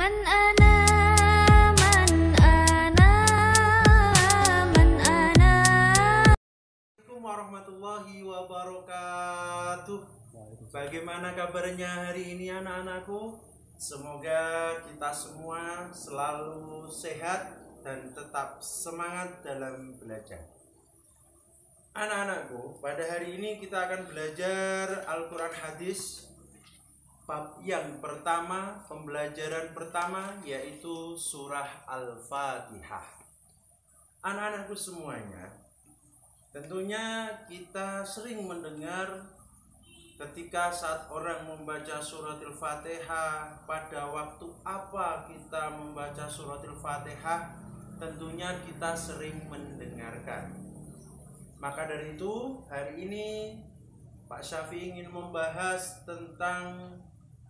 Man ana man ana man ana. Assalamualaikum warahmatullahi wabarakatuh. Bagaimana kabarnya hari ini anak-anakku? Semoga kita semua selalu sehat dan tetap semangat dalam belajar. Anak-anakku, pada hari ini kita akan belajar Al-Quran Hadis. Bab yang pertama, pembelajaran pertama, yaitu surah Al-Fatihah. Anak-anakku semuanya, tentunya kita sering mendengar ketika saat orang membaca surat Al-Fatihah, pada waktu apa kita membaca surat Al-Fatihah, tentunya kita sering mendengarkan. Maka dari itu, hari ini Pak Syafi ingin membahas tentang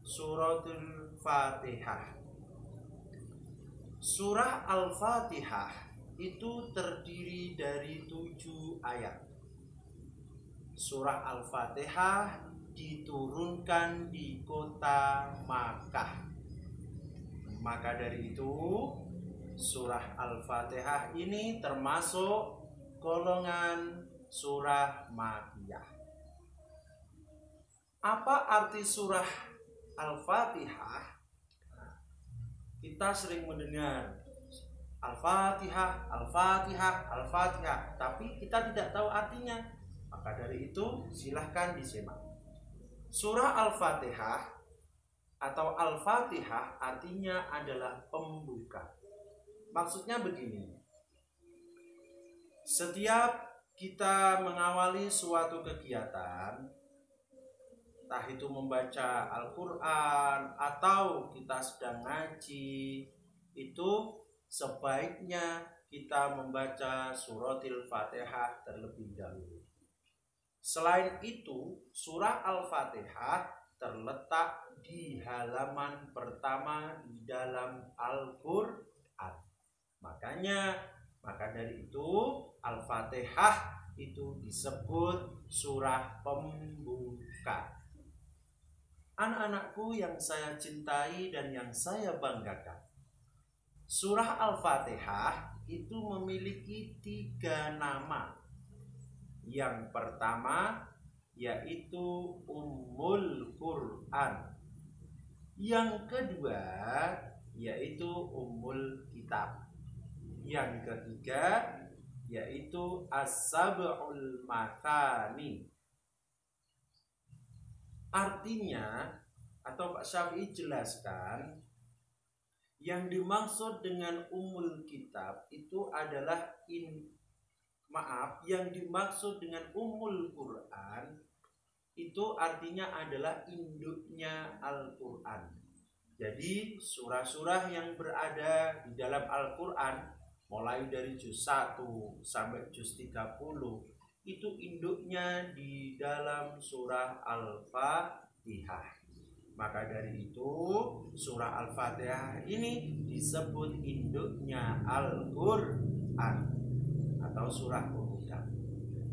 suratul Fatihah. Surah Al-Fatihah itu terdiri dari 7 ayat. Surah Al-Fatihah diturunkan di kota Makkah. Maka dari itu, surah Al-Fatihah ini termasuk golongan surah Makkiyah. Apa arti surah Al-Fatihah? Kita sering mendengar Al-Fatihah, Al-Fatihah, Al-Fatihah, tapi kita tidak tahu artinya. Maka dari itu silahkan disimak. Surah Al-Fatihah atau Al-Fatihah artinya adalah pembuka. Maksudnya begini. Setiap kita mengawali suatu kegiatan, entah itu membaca Al-Quran atau kita sedang ngaji, itu sebaiknya kita membaca suratul Fatihah terlebih dahulu. Selain itu, surah Al-Fatihah terletak di halaman pertama di dalam Al-Quran. Maka dari itu Al-Fatihah itu disebut surah pembuka. Anak-anakku yang saya cintai dan yang saya banggakan, surah Al-Fatihah itu memiliki 3 nama. Yang pertama yaitu Ummul Quran. Yang kedua yaitu Ummul Kitab. Yang ketiga yaitu As-Sab'ul Mathani. Artinya, atau Pak Syafi'i jelaskan, yang dimaksud dengan Ummul Kitab itu adalah yang dimaksud dengan Ummul Quran itu artinya adalah induknya Al-Quran. Jadi surah-surah yang berada di dalam Al-Quran mulai dari juz 1 sampai juz 30 itu induknya di dalam surah Al-Fatihah. Maka dari itu surah Al-Fatihah ini disebut induknya Al-Quran atau surah pembuka.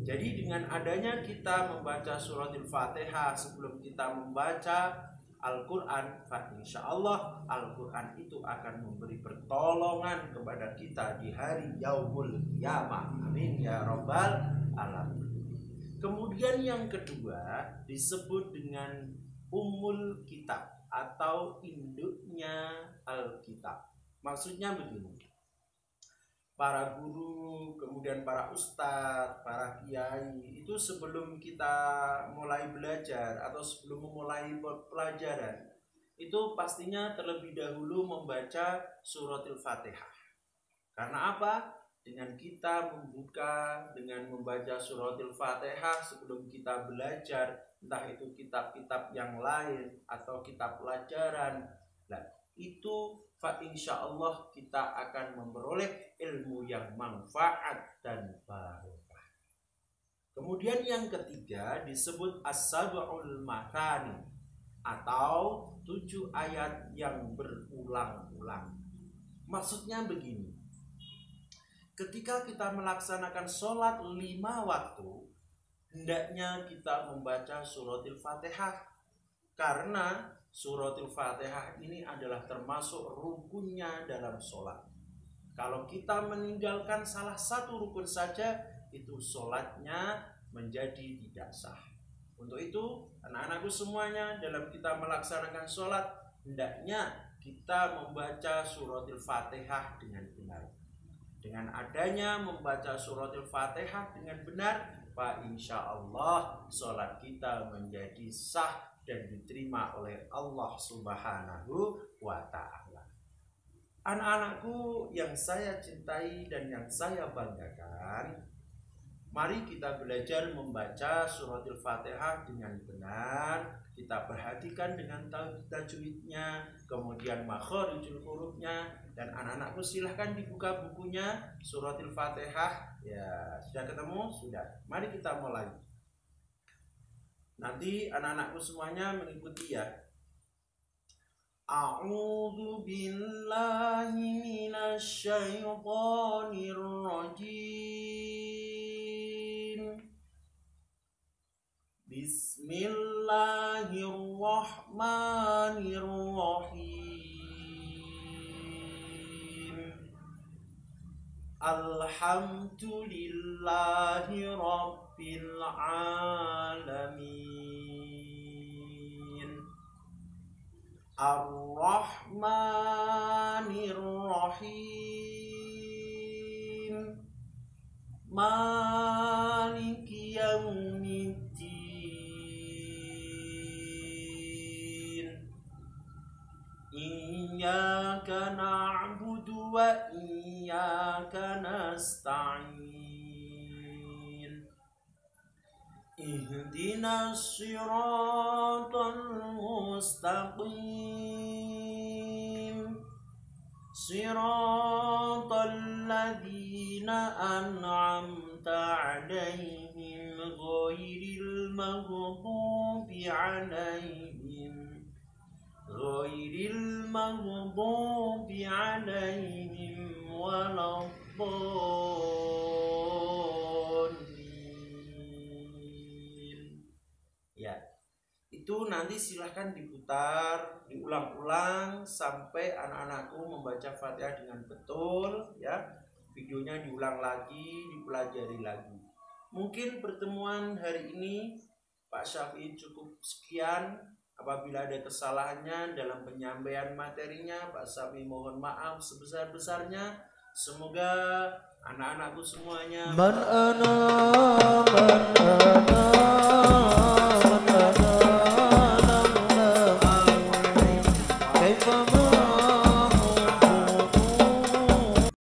Jadi dengan adanya kita membaca surat Al-Fatihah sebelum kita membaca Al-Quran, insya Allah Al-Quran itu akan memberi pertolongan kepada kita di hari Yaumul Qiyamah. Amin ya Rabbal Alamin. Kemudian yang kedua disebut dengan Ummul Kitab atau induknya Alkitab. Maksudnya begini. Para guru, kemudian para ustadz, para kiai itu sebelum kita mulai belajar atau sebelum memulai pelajaran itu pastinya terlebih dahulu membaca suratul Fatihah. Karena apa? Dengan kita membuka dengan membaca suratul Fatihah sebelum kita belajar, entah itu kitab-kitab yang lain atau kitab pelajaran, nah itu insya Allah kita akan memperoleh ilmu yang manfaat dan barokah. Kemudian yang ketiga disebut As-Sab'ul Mathani atau 7 ayat yang berulang-ulang. Maksudnya begini, ketika kita melaksanakan sholat 5 waktu, hendaknya kita membaca suratul Fatihah. Karena Suratul Fatihah ini adalah termasuk rukunnya dalam sholat. Kalau kita meninggalkan salah satu rukun saja, itu sholatnya menjadi tidak sah. Untuk itu, anak-anakku semuanya, dalam kita melaksanakan sholat, hendaknya kita membaca suratul Fatihah dengan benar. Dengan adanya membaca suratul Fatihah dengan benar, Pak, insya Allah sholat kita menjadi sah dan diterima oleh Allah Subhanahu wa Ta'ala. Anak-anakku yang saya cintai dan yang saya banggakan, mari kita belajar membaca suratul Fatihah dengan benar. Kita perhatikan dengan tajwidnya, kemudian makharijul hurufnya. Dan anak-anakku silahkan dibuka bukunya suratul Fatihah. Ya, sudah ketemu? Sudah. Mari kita mulai. Nanti anak-anakku semuanya mengikuti ya. A'udzu billahi minasy syaithanir rajim. Bismillahirrahmanirrahim. Alhamdulillahi rabbil alamin. Ar-Rahmanir-Rahim. Maliki yaumiddin. Iyyaka na'budu wa iyyaka nasta'in. Ihdinas siratal mustaqim. Siratal ladzina an'amta 'alaihim ghairil maghdubi 'alaihim waladdallin. Ya, itu nanti silahkan diputar, diulang-ulang sampai anak-anakku membaca Fatihah dengan betul ya. Videonya diulang lagi, dipelajari lagi. Mungkin pertemuan hari ini Pak Syafi'i cukup sekian. Apabila ada kesalahannya dalam penyampaian materinya, Pak Syafi'i mohon maaf sebesar-besarnya. Semoga anak-anakku semuanya Man ana kaifa